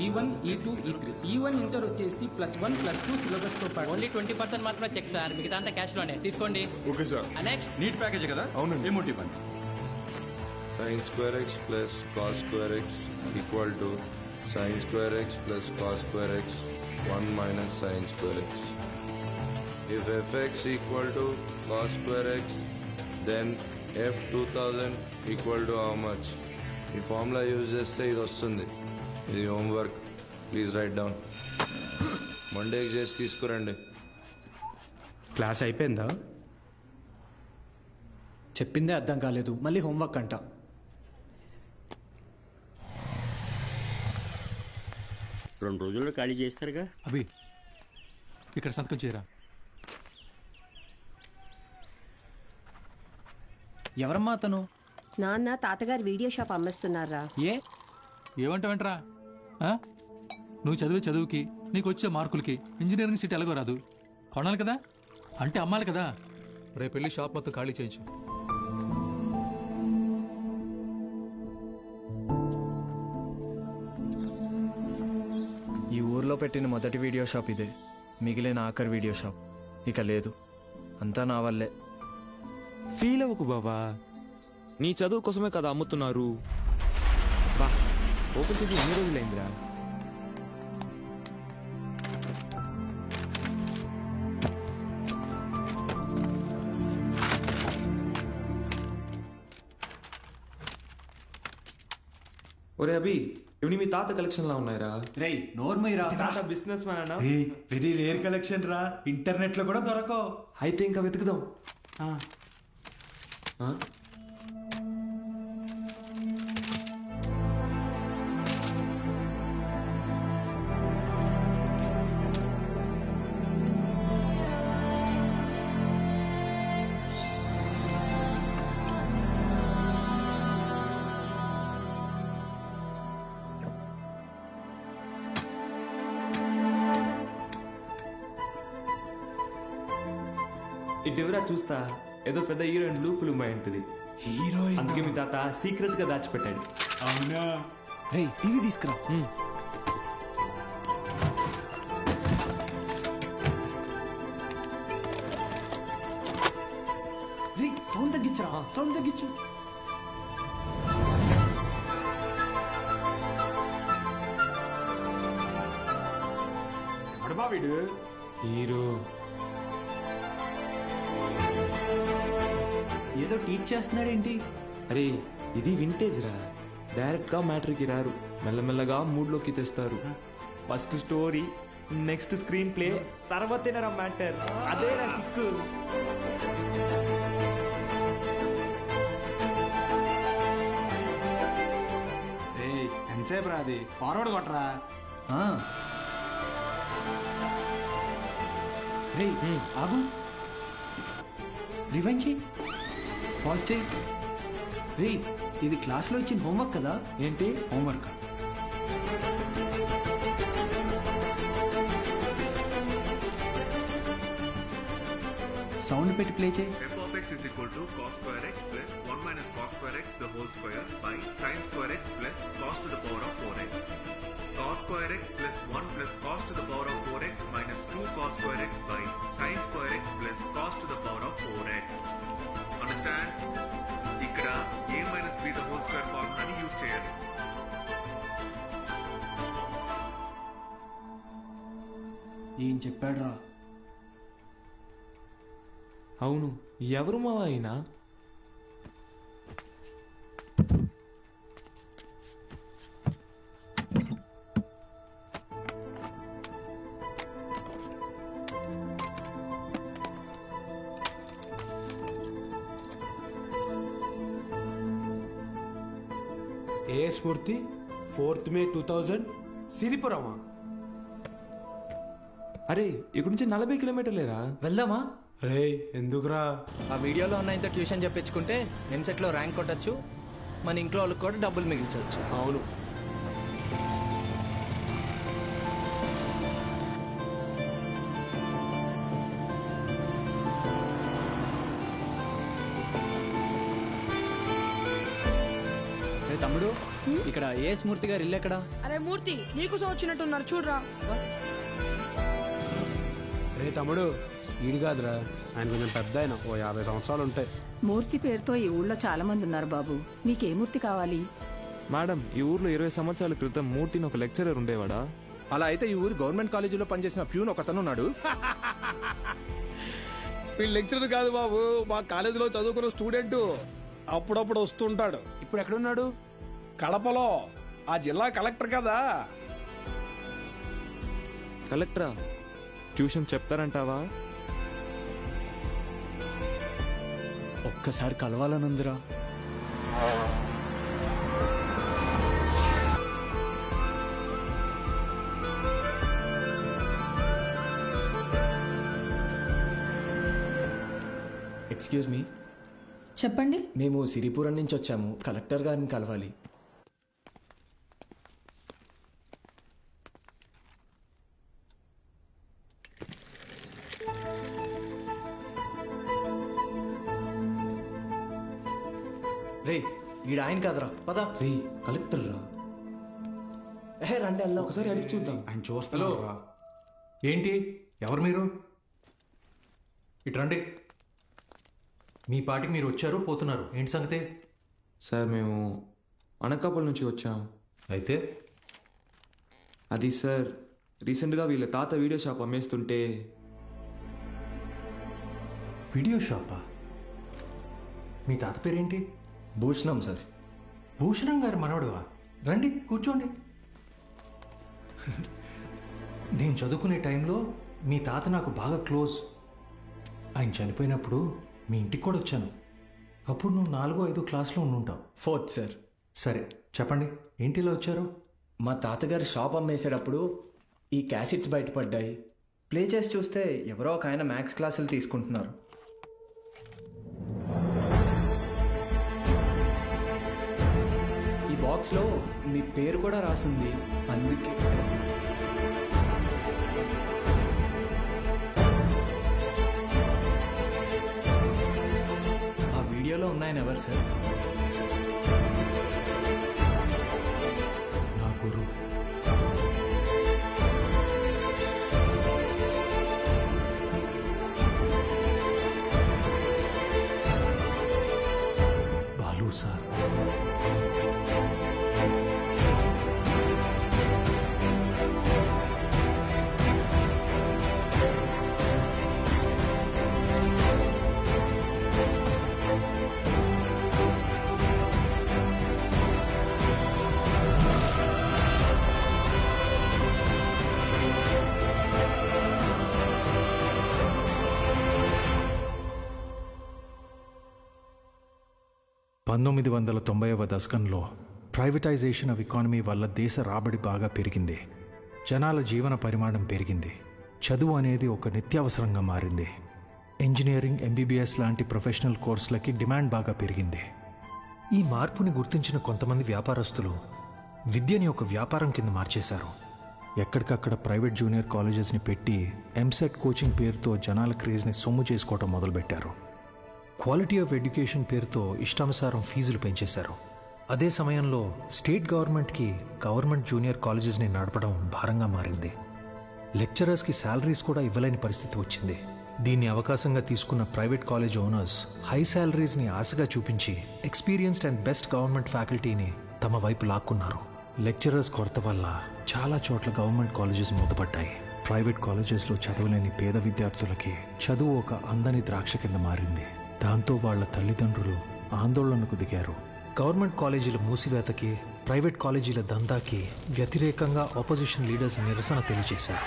E1, E2, E3. E1 inter వచ్చేసి +1 +2 syllabus తో పాటు ఓన్లీ 20% మాత్రమే చెక్ సార్, మిగతా అంతా క్యాష్ లోనే తీసుకోండి. Okay sir. Next NEET package కదా? అవునండి. ఏమోటి ఇవ్వండి. sin square x plus cos square x equal to sin square x plus cos square x 1 minus sin square x. If fx equal to cos square x, then f 2000 equal to how much? ఈ formula use చేస్తే ఇది వస్తుంది. ఇది homework, please right down. మండేకి చేసి తీసుకురండి. Class అయిపోయిందా? చెప్పిందే అర్థం కాలేదు, మళ్ళీ హోంవర్క్ అంట. రెండు రోజుల్లో ఖాళీ చేస్తారుగా. అభి ఇక్కడ సంతకం చేయరా. ఎవరమ్మా అతను? నాన్న తాతగారు వీడియో షాప్ అమ్మేస్తున్నారా? ఏమంటావేంట్రా? నువ్వు చదివే చదువుకి నీకు వచ్చే మార్కులకి ఇంజనీరింగ్ సీట్ ఎలాగో రాదు. కొనాలి కదా, అంటే అమ్మాలి కదా. రేపు వెళ్ళి షాప్ మొత్తం ఖాళీ చేయించు. ఈ ఊర్లో పెట్టిన మొదటి వీడియో షాప్ ఇదే, మిగిలిన ఆఖరి వీడియో షాప్ ఇక లేదు. అంతా నా వల్లే. ఫీల్ అవ్వకు బాబా, నీ చదువు కోసమే కదా అమ్ముతున్నారు. బా ఓపెన్ చేసి ఎన్ని రోజులైందిరా? ఒరే అభి, ఇవి మీ తాత కలెక్షన్ లా ఉన్నాయిరా. రేయ్ నోర్మయ్యరా, తాత బిజినెస్ మ్యాన్ అన్నా. వెరీ రేర్ కలెక్షన్ రా, ఇంటర్నెట్ లో కూడా దొరకవు. అయితే ఇంకా వెతుకుదాం. ఇటువరా చూస్తా, ఏదో పెద్ద హీరోయిన్ బ్లూ ఫిల్మ్ అయి ఉంటుంది. హీరోయిన్ అందుకే మీ తాత సీక్రెట్ గా దాచిపెట్టాడు. అవునా? రేయ్ టీవీ తీసుకురా. రేయ్ సౌండ్ తగ్గించరా, సౌండ్ తగ్గించు. ఎవడబా వీడు? హీరో ఏదో టీచ్ చేస్తున్నాడేంటి? అరే ఇది వింటేజ్ రా, డైరెక్ట్ గా మ్యాటర్కి రారు, మెల్లమెల్లగా మూడ్ లోకి తెస్తారు. First story, next screenplay, తర్వాతేనరా మ్యాటర్. అదే రా కిక్కు. ఎంతసేపు రాది, ఫార్వర్డ్ కొట్టరా. రేయ్ ఆగు, రివెంజ్ చెయ్యి, పాజ్ చెయ్యి. రేయ్ ఇది క్లాస్లో ఇచ్చిన హోంవర్క్ కదా? ఏంటి హోంవర్క్? సౌండ్ పెట్టి ప్లే చేయి. f of x is equal to cos square x plus 1 minus cos square x the whole square by sin square x plus cos to the power of 4x. Cos square x plus 1 plus cos to the power of 4x minus 2 cos square x by sin square x plus cos to the power of 4x. Understand? ఇక్కడ a minus b the whole square ఫార్ములాని use చేయాలి. ఏం చెప్పాడు రా? అవును, ఎవరు మావా అయినా? ఏ స్ఫూర్తి 4th May 2000 సిరిపురమా? అరే ఇక్కడ నుంచి 40 కిలోమీటర్లేరా. వెళ్దామా? రే ఎందుకురా? ఆ వీడియోలో ఉన్న ఇంత ట్యూషన్ చెప్పించుకుంటే ఎంసెట్లో ర్యాంక్ కొట్టచ్చు, మన ఇంట్లో వాళ్ళకి కూడా డబ్బులు మిగిల్చవచ్చు. అవును. తమ్ముడు ఇక్కడ ఏ స్మూర్తి గారు ఇల్లు ఎక్కడ? అరే మూర్తి, నీకోసం వచ్చినట్టున్నారు చూడరా. రే తమ్ముడు, ఈడు కాదురా, ఆయన కొంచెం పెద్ద ఆయన, ఓ 50 సంవత్సరాలు ఉంటాయి. మూర్తి పేరుతో ఈ ఊళ్ళో చాలా మంది ఉన్నారు బాబు. మీకే మూర్తి కావాలి? మేడం, ఈ ఊర్లో 20 సంవత్సరాల క్రితం మూర్తిని ఒక లెక్చరర్ ఉండేవాడా? అలా అయితే ఈ ఊరు గవర్నమెంట్ కాలేజీలో పనిచేసిన ప్యూన్ ఒకతను ఉన్నాడు. వీళ్ళు లెక్చరర్ కాదు బాబు, మా కాలేజీలో చదువుకున్న స్టూడెంట్. అప్పుడప్పుడు వస్తుంటాడు. ఇప్పుడు ఎక్కడున్నాడు? కడపలో, ఆ జిల్లా కలెక్టర్ కదా. కలెక్టరా? ట్యూషన్ చెప్తారంటావా? ఒక్కసారి కలవాలనుందిరా. Excuse me. చెప్పండి. మేము సిరిపురం నుంచి వచ్చాము, కలెక్టర్ గారిని కలవాలి. రే, ఈడ ఆయన కాదరా, పద. రే, కలెక్టర్ రా. రండి అల్లా, ఒకసారి అడిగి చూద్దాం. ఆయన చూస్తాను. ఏంటి, ఎవరు మీరు? ఇటు రండి. మీ పాటికి మీరు వచ్చారు, పోతున్నారు, ఏంటి సంగతి? సార్, మేము అనకాపల్లి నుంచి వచ్చాము. అయితే అది సార్, రీసెంట్గా వీళ్ళ తాత వీడియో షాప్ అమ్మేస్తుంటే. వీడియో షాపా? మీ తాత పేరేంటి? భూషణం సార్. భూషణం గారు మనవడువా? రండి, కూర్చోండి. నేను చదువుకునే టైంలో మీ తాత నాకు బాగా క్లోజ్. ఆయన చనిపోయినప్పుడు మీ ఇంటికి కూడా వచ్చాను. అప్పుడు నువ్వు 4వ 5వ క్లాస్లో ఉండుంటావు. 4th sir. సరే చెప్పండి, ఏంటి ఇలా వచ్చారు? మా తాతగారు షాప్ అమ్మేసేటప్పుడు ఈ క్యాసెట్స్ బయటపడ్డాయి. ప్లే చేసి చూస్తే ఎవరో ఒక ఆయన మ్యాథ్స్ క్లాసులు తీసుకుంటున్నారు. ఈ బాక్స్లో మీ పేరు కూడా రాసింది, అందుకే. ఆ వీడియోలో ఉన్నాయని ఎవరు సార్? నా గురువు. బాలు సార్. దశకంలో ప్రైవేటైజేషన్ ఆఫ్ ఎకానమీ వల్ల దేశ రాబడి బాగా పెరిగింది. జనాల జీవన పరిమాణం పెరిగింది. చదువు అనేది ఒక నిత్యావసరంగా మారింది. ఇంజనీరింగ్, ఎంబీబీఎస్ లాంటి ప్రొఫెషనల్ కోర్సులకి డిమాండ్ బాగా పెరిగింది. ఈ మార్పుని గుర్తించిన కొంతమంది వ్యాపారస్తులు విద్యని ఒక వ్యాపారం కింద మార్చేశారు. ఎక్కడికక్కడ ప్రైవేట్ జూనియర్ కాలేజెస్ని పెట్టి ఎంసెట్ కోచింగ్ పేరుతో జనాల క్రేజ్ని సొమ్ము చేసుకోవటం మొదలుపెట్టారు. క్వాలిటీ ఆఫ్ ఎడ్యుకేషన్ పేరుతో ఇష్టానుసారం ఫీజులు పెంచేశారు. అదే సమయంలో స్టేట్ గవర్నమెంట్కి గవర్నమెంట్ జూనియర్ కాలేజెస్ని నడపడం భారంగా మారింది. లెక్చరర్స్కి శాలరీస్ కూడా ఇవ్వలేని పరిస్థితి వచ్చింది. దీన్ని అవకాశంగా తీసుకున్న ప్రైవేట్ కాలేజ్ ఓనర్స్ హై శాలరీస్ని ఆశగా చూపించి ఎక్స్పీరియన్స్డ్ అండ్ బెస్ట్ గవర్నమెంట్ ఫ్యాకల్టీని తమ వైపు లాక్కున్నారు. లెక్చరర్స్ కొరత వల్ల చాలా చోట్ల గవర్నమెంట్ కాలేజెస్ మూతపడ్డాయి. ప్రైవేట్ కాలేజెస్లో చదవలేని పేద విద్యార్థులకి చదువు ఒక అందని ద్రాక్ష కింద మారింది. దాంతో వాళ్ల తల్లిదండ్రులు ఆందోళనకు దిగారు. గవర్నమెంట్ కాలేజీల మూసివేతకి, ప్రైవేట్ కాలేజీల దందాకి వ్యతిరేకంగా ఆపోజిషన్ లీడర్స్ నిరసన తెలియజేశారు.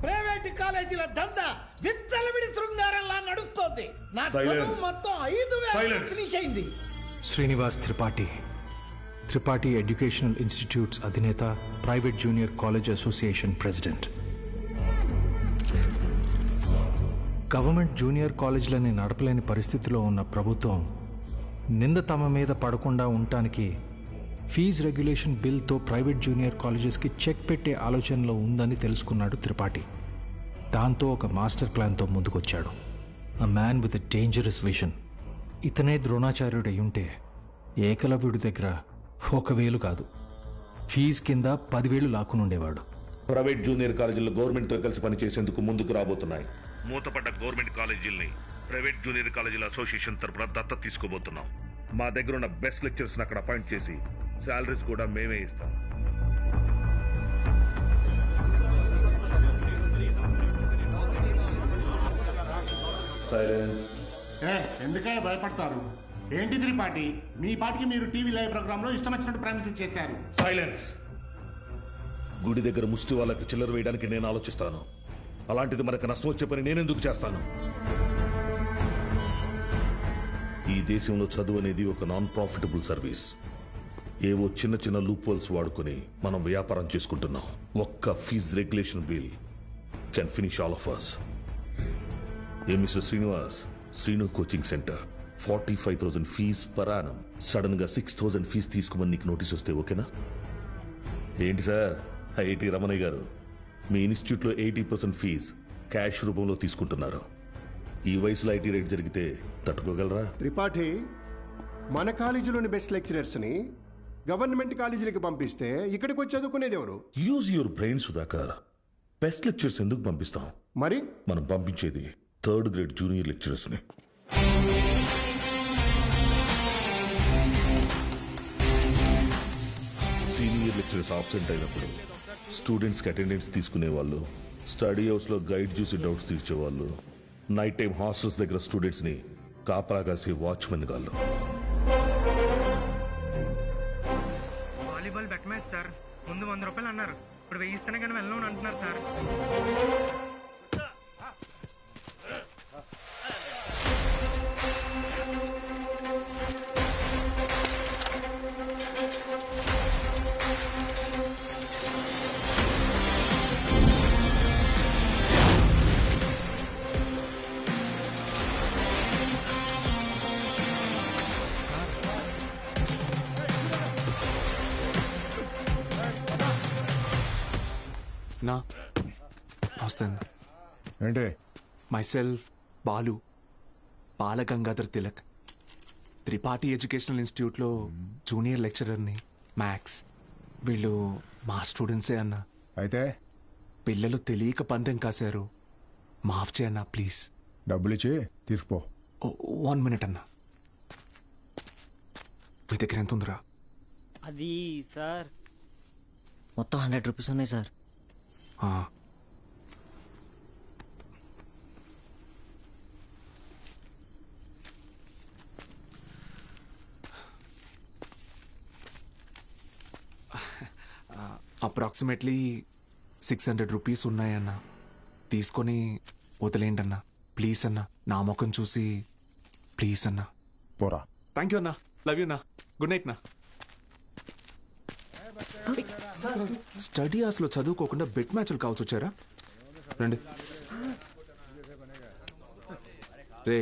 ప్రైవేట్ కాలేజీల దందా విచ్చలవిడి శృంగారంలా నడుస్తోంది. నా చదువు మొత్తం 5,000 ఫినిష్ అయింది. శ్రీనివాస్ త్రిపాఠి, త్రిపాఠి ఎడ్యుకేషనల్ ఇన్స్టిట్యూట్స్ అధినేత, private junior college association president. Government junior కాలేజీలని నడపలేని పరిస్థితిలో ఉన్న ప్రభుత్వం నింద తమ మీద పడకుండా ఉండటానికి ఫీజు రెగ్యులేషన్ బిల్తో ప్రైవేట్ జూనియర్ కాలేజెస్కి చెక్ పెట్టే ఆలోచనలో ఉందని తెలుసుకున్నాడు త్రిపాఠి. దాంతో ఒక మాస్టర్ ప్లాన్తో ముందుకొచ్చాడు. A man with a dangerous vision. ఇతనే ద్రోణాచార్యుడు అయ్యుంటే ఏకలవ్యుడి దగ్గర 1,000 కాదు, ఫీజు కింద 10,000 లాక్కునుండేవాడు. ప్రైవేట్ జూనియర్ కాలేజీలు గవర్నమెంట్తో కలిసి పనిచేసేందుకు ముందుకు రాబోతున్నాయి. మూతపడ్డ గవర్నమెంట్ కాలేజీల్ని ప్రైవేట్ జూనియర్ కాలేజీల అసోసియేషన్ తరపున దత్తత తీసుకోబోతున్నాం. మా దగ్గర ఉన్న బెస్ట్ లెక్చర్స్ని అక్కడ అపాయింట్ చేసి శాలరీస్ కూడా మేమే ఇస్తాం. సైలెన్స్. ఎందుకే భయపడతారు? ఏంటి త్రిపాఠి, మీ పాటికి మీరు టీవీ లైవ్ ప్రోగ్రామ్ లో ఇష్టం వచ్చినట్టు ప్రామిసులు చేశారు. సైలెన్స్. గుడి దగ్గర ముష్టి వాళ్ళకి చిల్లర వేయడానికి నేను ఆలోచిస్తాను. అలాంటిది మనకు నష్టం వచ్చే పని నేనెందుకు చేస్తాను? ఈ దేశంలో చదువు అనేది ఒక నాన్ ప్రాఫిటబుల్ సర్వీస్. ఏవో చిన్న చిన్న లూప్ హోల్స్ వాడుకొని మనం వ్యాపారం చేసుకుంటున్నాం. ఒక్క fee regulation bill can finish all of us. ఏ mister Srinivas, Srinu coaching centre 45,000 fee per annum. Sudden గా 6,000 ఫీజ్ తీసుకోమని నీకు నోటీస్ వస్తే ఓకేనా? ఏంటి సార్, ఐఐటి రమణయ్య గారు, మీ ఇన్స్టిట్యూట్లో 80% ఫీజ్ క్యాష్ రూపంలో తీసుకుంటున్నారు. ఈ వయసులో ఐటీ రేట్ జరిగితే తట్టుకోగలరా? త్రిపాఠి, మన కాలేజీలోని బెస్ట్ లెక్చరర్స్ని గవర్నమెంట్ కాలేజీలకి పంపిస్తే ఇక్కడికి వచ్చి చదువుకునేది ఎవరు? Use your brain Sudhakar. Best lectures ఎందుకు పంపిస్తాం? మరి మనం పంపించేది 3rd గ్రేడ్ జూనియర్ లెక్చరర్స్ని. సీనియర్ లెక్చరర్స్ ఆబ్సెంట్ అయినప్పుడు స్టూడెంట్స్కి అటెండెన్స్ తీసుకునే వాళ్ళు, స్టడీ హౌస్లో గైడ్ చూసి డౌట్స్ తీర్చేవాళ్ళు, నైట్ టైం హాస్టల్స్ దగ్గర స్టూడెంట్స్ని కాపలా కాసే వాచ్మెన్ గాళ్ళు. Volleyball bet match sir. ముందు 100 రూపాయలు అన్నారు, ఇప్పుడు 1000 ఇస్తేనే కానీ వెళ్ళను అంటున్నారు సార్. నా వస్తాను. ఏంటి? మైసెల్ఫ్ బాలు, బాలగంగాధర్ తిలక్, త్రిపాఠి ఎడ్యుకేషనల్ ఇన్స్టిట్యూట్లో జూనియర్ లెక్చరర్ని, మ్యాథ్స్. వీళ్ళు మా స్టూడెంట్సే అన్న. అయితే పిల్లలు తెలియక పందెం కాశారు, మాఫ్ చేయన్నా ప్లీజ్. డబ్బులు ఇచ్చి తీసుకుపో. 1 మినిట్ అన్నా. మీ దగ్గర ఎంత ఉందిరా? అది సార్ మొత్తం 100 రూపీస్ ఉన్నాయి సార్. Approximately 600 rupees ఉన్నాయన్నా. తీసుకొని వదిలేండి అన్నా ప్లీజ్ అన్నా. నా ముఖం చూసి ప్లీజ్ అన్నా. పోరా. థ్యాంక్ యూ అన్నా. లవ్ యూ అన్నా. గుడ్ నైట్ నా. స్టడీ అవర్స్లో చదువుకోకుండా బెట్ మ్యాచ్లు కావాల్సి వచ్చారా? రండి. రే,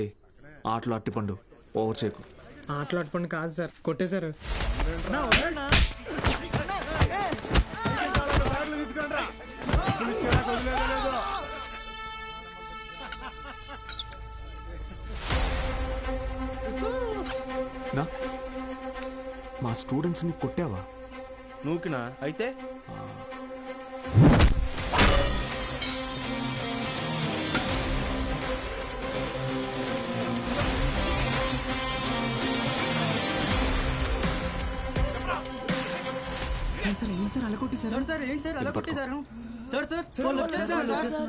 ఆటలు అట్టిపండు, ఓవర్ చేయకు. ఆటలు అట్టుపండి కాదు సార్, కొట్టేశారు. నా మా స్టూడెంట్స్ని కొట్టావా? నూకినా అయితే?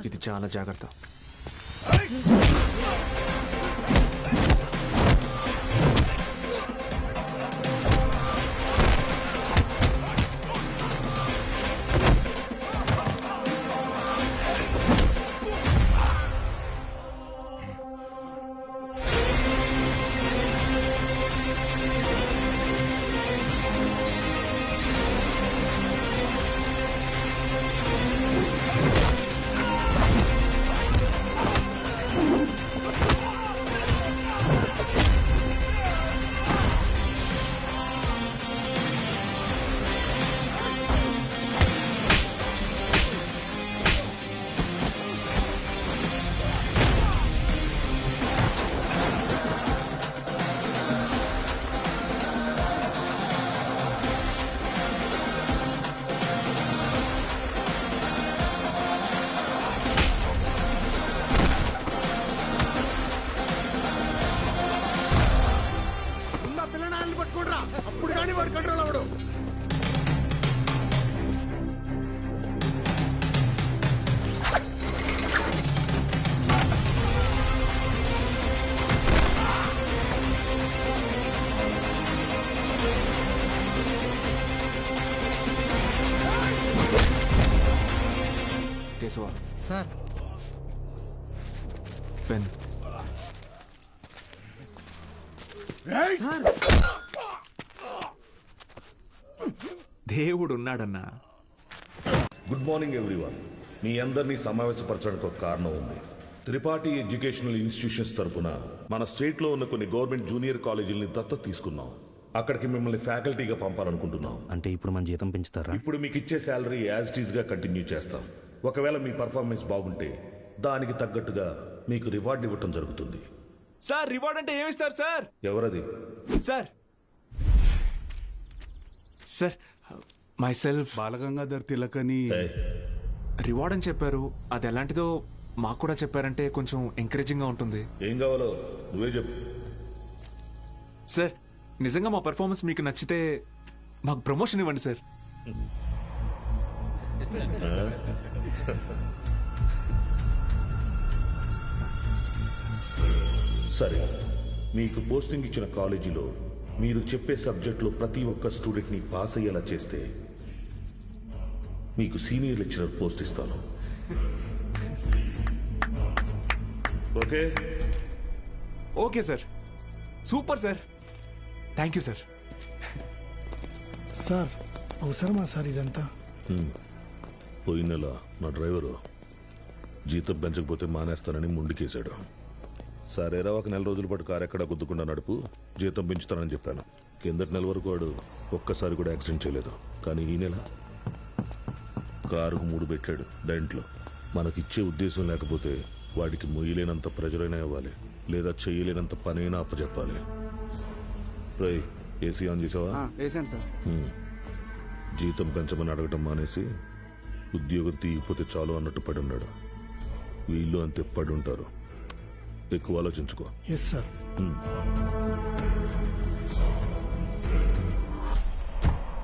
ఇది చాలా జాగ్రత్త. కేశవ సార్ పెన్ దేవుడు ఉన్నాడన్నా. Good morning everyone. మీ అందరినీ సమావేశపరచడానికి ఒక కారణం ఉంది. త్రిపాఠి ఎడ్యుకేషనల్ ఇన్స్టిట్యూషన్స్ తరపున మన స్టేట్లో ఉన్న కొన్ని గవర్నమెంట్ జూనియర్ కాలేజీలని దత్తత తీసుకున్నాం. అక్కడికి మిమ్మల్ని ఫ్యాకల్టీగా పంపాలనుకుంటున్నాం. అంటే ఇప్పుడు మన జీతం పెంచుతారా? ఇప్పుడు మీకు ఇచ్చే శాలరీ యాజ్ ఇట్ ఈస్ గా కంటిన్యూ చేస్తాం. ఒకవేళ మీ పర్ఫార్మెన్స్ బాగుంటే దానికి తగ్గట్టుగా మీకు రివార్డ్ ఇవ్వటం జరుగుతుంది. సార్ రివార్డ్ అంటే ఏమిస్తారు సార్? ఎవరది? Sir sir myself Balagangadhar Tilak అని రివార్డ్ అని చెప్పారు. అది ఎలాంటిదో మాకు కూడా చెప్పారంటే కొంచెం ఎంకరేజింగ్ గా ఉంటుంది. ఏం కావాలో నువ్వే చెప్పు. సార్ నిజంగా మా పర్ఫార్మెన్స్ మీకు నచ్చితే మాకు ప్రమోషన్ ఇవ్వండి సార్. సరే, మీకు పోస్టింగ్ ఇచ్చిన కాలేజీలో మీరు చెప్పే సబ్జెక్టులో ప్రతి ఒక్క స్టూడెంట్ని పాస్ అయ్యేలా చేస్తే మీకు సీనియర్ లెక్చరర్ పోస్ట్ ఇస్తాను. Okay? Okay sir. Super sir. Thank you sir. Sir అవసరమా సార్ ఇదంతా? పోయిన నెల నా డ్రైవరు జీతం పెంచకపోతే మానేస్తానని ముందుకేశాడు. సరేరా, ఒక నెల రోజుల పాటు కారు ఎక్కడా గుద్దుకుండా నడుపు, జీతం పెంచుతానని చెప్పాను. కిందటి నెల వరకు వాడు ఒక్కసారి కూడా యాక్సిడెంట్ చేయలేదు. కానీ ఈ నెల కారుకు 3 పెట్టాడు డెంట్లో. మనకిచ్చే ఉద్దేశం లేకపోతే వాడికి మొయ్యలేనంత ప్రెజరైనా ఇవ్వాలి, లేదా చేయలేనంత పనైనా అప్పచెప్పాలి. రై, ఏసీ ఆన్ చేసావా? వేసాను సార్. జీతం పెంచమని అడగటం మానేసి ఉద్యోగం తీయకపోతే చాలు అన్నట్టు పడి ఉన్నాడు. వీళ్ళు అంతే పడి ఉంటారు. ఎక్కువ ఆలోచించుకో. Yes sir.